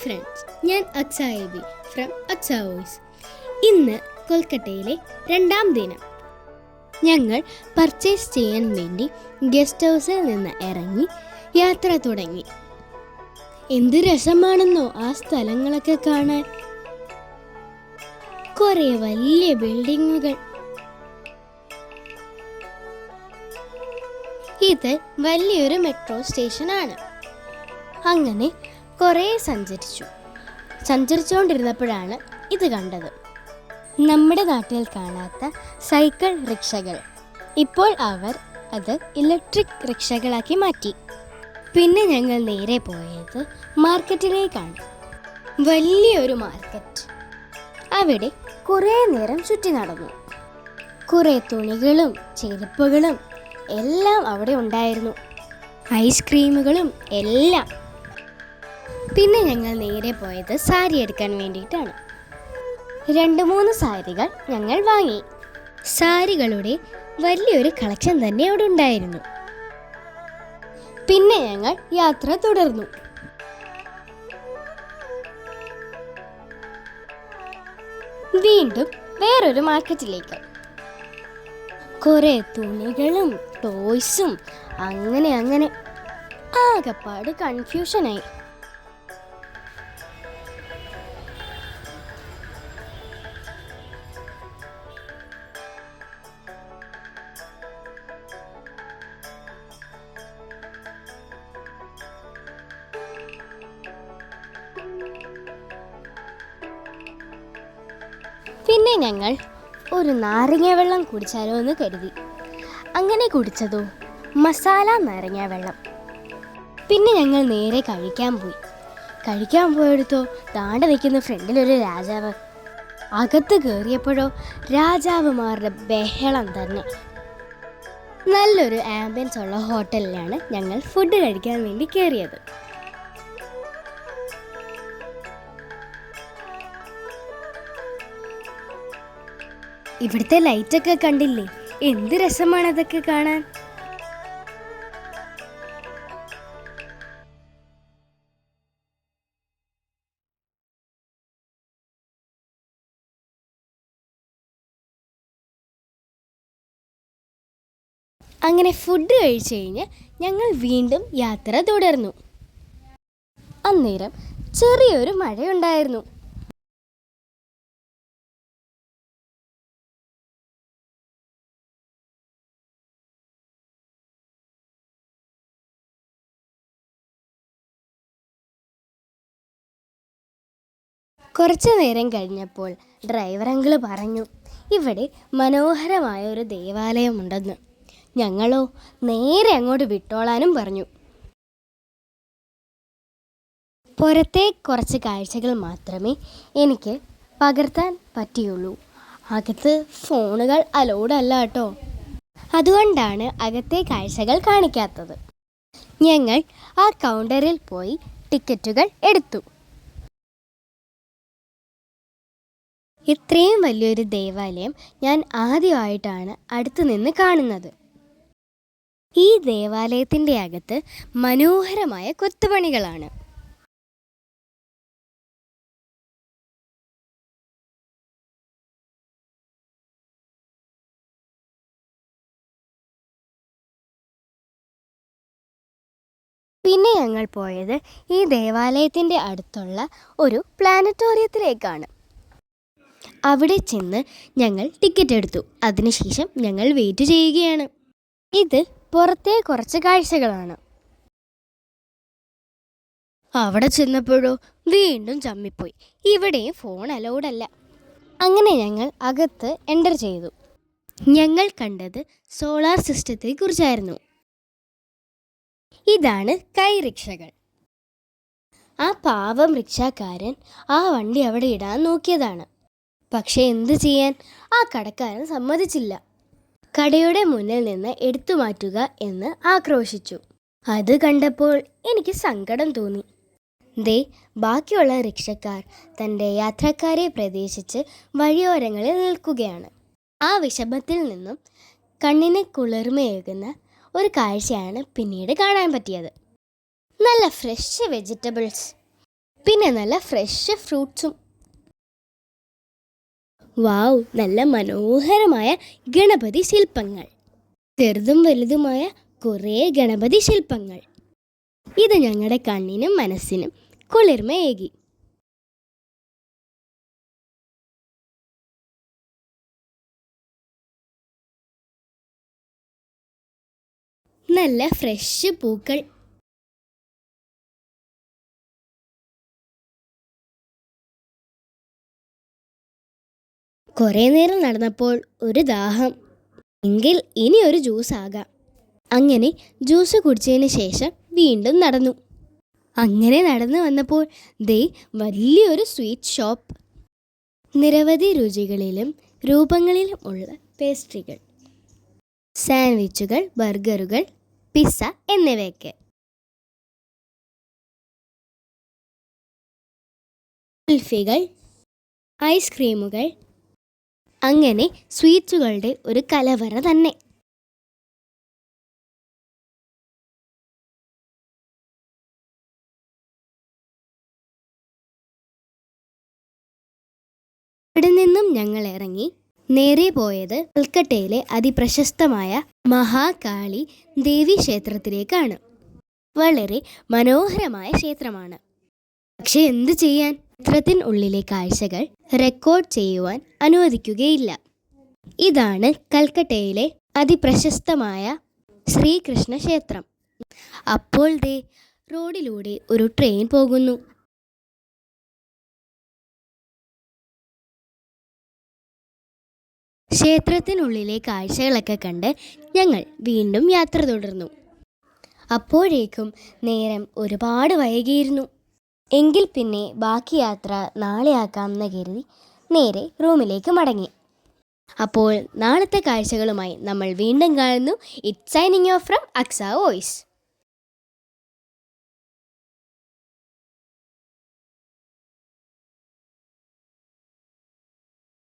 Friends, ഞാൻ അക്സായബി from Aksa voice. ഇന്ന് കൊൽക്കത്തയിലെ 2ാം ദിനം. ഞങ്ങൾ പർച്ചേസ് ചെയ്യാൻ വേണ്ടി ഗസ്റ്റ് ഹൗസിൽ നിന്ന് ഇറങ്ങി യാത്ര തുടങ്ങി. എന്ത് രസമാണെന്നോ ആ സ്ഥലങ്ങളൊക്കെ കാണാൻ. കുറെ വലിയ ബിൽഡിങ്ങുകൾ. ഇത് വലിയൊരു മെട്രോ സ്റ്റേഷനാണ്. അങ്ങനെ കുറേ സഞ്ചരിച്ചുകൊണ്ടിരുന്നപ്പോഴാണ് ഇത് കണ്ടത്. നമ്മുടെ നാട്ടിൽ കാണാത്ത സൈക്കിൾ റിക്ഷകൾ. ഇപ്പോൾ അവർ അത് ഇലക്ട്രിക് റിക്ഷകളാക്കി മാറ്റി. പിന്നെ ഞങ്ങൾ നേരെ പോയത് മാർക്കറ്റിലേക്കാണ്. വലിയൊരു മാർക്കറ്റ്. അവിടെ കുറേ നേരം ചുറ്റി നടന്നു. കുറേ തുണികളും ചെരുപ്പുകളും എല്ലാം അവിടെ ഉണ്ടായിരുന്നു. ഐസ്ക്രീമുകളും എല്ലാം. പിന്നെ ഞങ്ങൾ നേരെ പോയത് സാരി എടുക്കാൻ വേണ്ടിയിട്ടാണ്. 2-3 സാരികൾ ഞങ്ങൾ വാങ്ങി. സാരികളുടെ വലിയൊരു കളക്ഷൻ തന്നെ അവിടെ ഉണ്ടായിരുന്നു. പിന്നെ ഞങ്ങൾ യാത്ര തുടർന്നു. വീണ്ടും വേറൊരു മാർക്കറ്റിലേക്ക്. കുറെ തുണികളും ടോയ്സും അങ്ങനെ ആകപ്പാട് കൺഫ്യൂഷനായി. പിന്നെ ഞങ്ങൾ ഒരു നാരങ്ങ വെള്ളം കുടിച്ചാലോ എന്ന് കരുതി. അങ്ങനെ കുടിച്ചതോ മസാല നാരങ്ങ വെള്ളം. പിന്നെ ഞങ്ങൾ നേരെ കഴിക്കാൻ പോയെടുത്തോ താണ്ട നിൽക്കുന്ന ഫ്രണ്ടിലൊരു രാജാവ്. അകത്ത് കയറിയപ്പോഴോ രാജാവുമാരുടെ ബഹളം തന്നെ. നല്ലൊരു ആംബിയൻസ് ഉള്ള ഹോട്ടലിലാണ് ഞങ്ങൾ ഫുഡ് കഴിക്കാൻ വേണ്ടി കയറിയത്. ഇവിടുത്തെ ലൈറ്റൊക്കെ കണ്ടില്ലേ? എന്ത് രസമാണ് അതൊക്കെ കാണാൻ. അങ്ങനെ ഫുഡ് കഴിച്ചു കഴിഞ്ഞ് ഞങ്ങൾ വീണ്ടും യാത്ര തുടർന്നു. അന്നേരം ചെറിയൊരു മഴയുണ്ടായിരുന്നു. കുറച്ചു നേരം കഴിഞ്ഞപ്പോൾ ഡ്രൈവർ അങ്കിള് പറഞ്ഞു, ഇവിടെ മനോഹരമായ ഒരു ദേവാലയമുണ്ടെന്ന്. ഞങ്ങളോ നേരെ അങ്ങോട്ട് വിട്ടോളാനും പറഞ്ഞു. പുറത്തെ കുറച്ച് കാഴ്ചകൾ മാത്രമേ എനിക്ക് പകർത്താൻ പറ്റിയുള്ളൂ. അകത്ത് ഫോണുകൾ അലൗഡ് അല്ല കേട്ടോ. അതുകൊണ്ടാണ് അകത്തെ കാഴ്ചകൾ കാണിക്കാത്തത്. ഞങ്ങൾ ആ കൗണ്ടറിൽ പോയി ടിക്കറ്റുകൾ എടുത്തു. ഇത്രയും വലിയൊരു ദേവാലയം ഞാൻ ആദ്യമായിട്ടാണ് അടുത്തു നിന്ന് കാണുന്നത്. ഈ ദേവാലയത്തിൻ്റെ അകത്ത് മനോഹരമായ കൊത്തുപണികളാണ്. പിന്നെ ഞങ്ങൾ പോയത് ഈ ദേവാലയത്തിൻ്റെ അടുത്തുള്ള ഒരു പ്ലാനറ്റോറിയത്തിലേക്കാണ്. അവിടെ ചെന്ന് ഞങ്ങൾ ടിക്കറ്റ് എടുത്തു. അതിനുശേഷം ഞങ്ങൾ വെയിറ്റ് ചെയ്യുകയാണ്. ഇത് പുറത്തെ കുറച്ച് കാഴ്ചകളാണ്. അവിടെ ചെന്നപ്പോഴോ വീണ്ടും ചമ്മിപ്പോയി. ഇവിടെയും ഫോൺ അലൗഡ് അല്ല. അങ്ങനെ ഞങ്ങൾ അകത്ത് എൻ്റർ ചെയ്തു. ഞങ്ങൾ കണ്ടത് സോളാർ സിസ്റ്റത്തെ കുറിച്ചായിരുന്നു. ഇതാണ് കൈ റിക്ഷകൾ. ആ പാവം റിക്ഷക്കാരൻ ആ വണ്ടി അവിടെ ഇടാൻ നോക്കിയതാണ്. പക്ഷെ എന്ത് ചെയ്യാൻ, ആ കടക്കാരൻ സമ്മതിച്ചില്ല. കടയുടെ മുന്നിൽ നിന്ന് എടുത്തു മാറ്റുക എന്ന് ആക്രോശിച്ചു. അത് കണ്ടപ്പോൾ എനിക്ക് സങ്കടം തോന്നി. ബാക്കിയുള്ള റിക്ഷക്കാർ തൻ്റെ യാത്രക്കാരെ പ്രതീക്ഷിച്ച് വഴിയോരങ്ങളിൽ നിൽക്കുകയാണ്. ആ വിഷമത്തിൽ നിന്നും കണ്ണിന് കുളിർമയേകുന്ന ഒരു കാഴ്ചയാണ് പിന്നീട് കാണാൻ പറ്റിയത്. നല്ല ഫ്രഷ് വെജിറ്റബിൾസ്, പിന്നെ നല്ല ഫ്രഷ് ഫ്രൂട്ട്സും. വാവ്, നല്ല മനോഹരമായ ഗണപതി ശില്പങ്ങൾ. ചെറുതും വലുതുമായ കുറേ ഗണപതി ശില്പങ്ങൾ. ഇത് ഞങ്ങളുടെ കണ്ണിനും മനസ്സിനും കുളിർമയേകി. നല്ല ഫ്രഷ് പൂക്കൾ. കുറേ നേരം നടന്നപ്പോൾ ഒരു ദാഹം. എങ്കിൽ ഇനി ഒരു ജ്യൂസ് ആകാം. അങ്ങനെ ജ്യൂസ് കുടിച്ചതിന് ശേഷം വീണ്ടും നടന്നു. അങ്ങനെ നടന്നു വന്നപ്പോൾ ദേ വലിയൊരു സ്വീറ്റ് ഷോപ്പ്. നിരവധി രുചികളിലും രൂപങ്ങളിലും ഉള്ള പേസ്ട്രികൾ, സാൻഡ്വിച്ചുകൾ, ബർഗറുകൾ, പിസ്സ എന്നിവയൊക്കെ. കുൽഫികൾ, ഐസ്ക്രീമുകൾ, അങ്ങനെ സ്വീറ്റ്സുകളുടെ ഒരു കലവറ തന്നെ. ഇവിടെ നിന്നും ഞങ്ങൾ ഇറങ്ങി നേരെ പോയത് കൽക്കട്ടയിലെ അതിപ്രശസ്തമായ മഹാകാളി ദേവി ക്ഷേത്രത്തിലേക്കാണ്. വളരെ മനോഹരമായ ക്ഷേത്രമാണ്. പക്ഷെ എന്തു ചെയ്യാൻ, ക്ഷേത്രത്തിനുള്ളിലെ കാഴ്ചകൾ റെക്കോർഡ് ചെയ്യുവാൻ അനുവദിക്കുകയില്ല. ഇതാണ് കൽക്കട്ടയിലെ അതിപ്രശസ്തമായ ശ്രീകൃഷ്ണ ക്ഷേത്രം. അപ്പോൾ ദേ റോഡിലൂടെ ഒരു ട്രെയിൻ പോകുന്നു. ക്ഷേത്രത്തിനുള്ളിലെ കാഴ്ചകളൊക്കെ കണ്ട് ഞങ്ങൾ വീണ്ടും യാത്ര തുടർന്നു. അപ്പോഴേക്കും നേരം ഒരുപാട് വൈകിയിരുന്നു. എങ്കിൽ പിന്നെ ബാക്കി യാത്ര നാളെ ആക്കാമെന്ന് കരുതി നേരെ റൂമിലേക്ക് മടങ്ങി. അപ്പോൾ നാളത്തെ കാഴ്ചകളുമായി നമ്മൾ വീണ്ടും കാണുന്നു. It's signing off from Aqsa voice.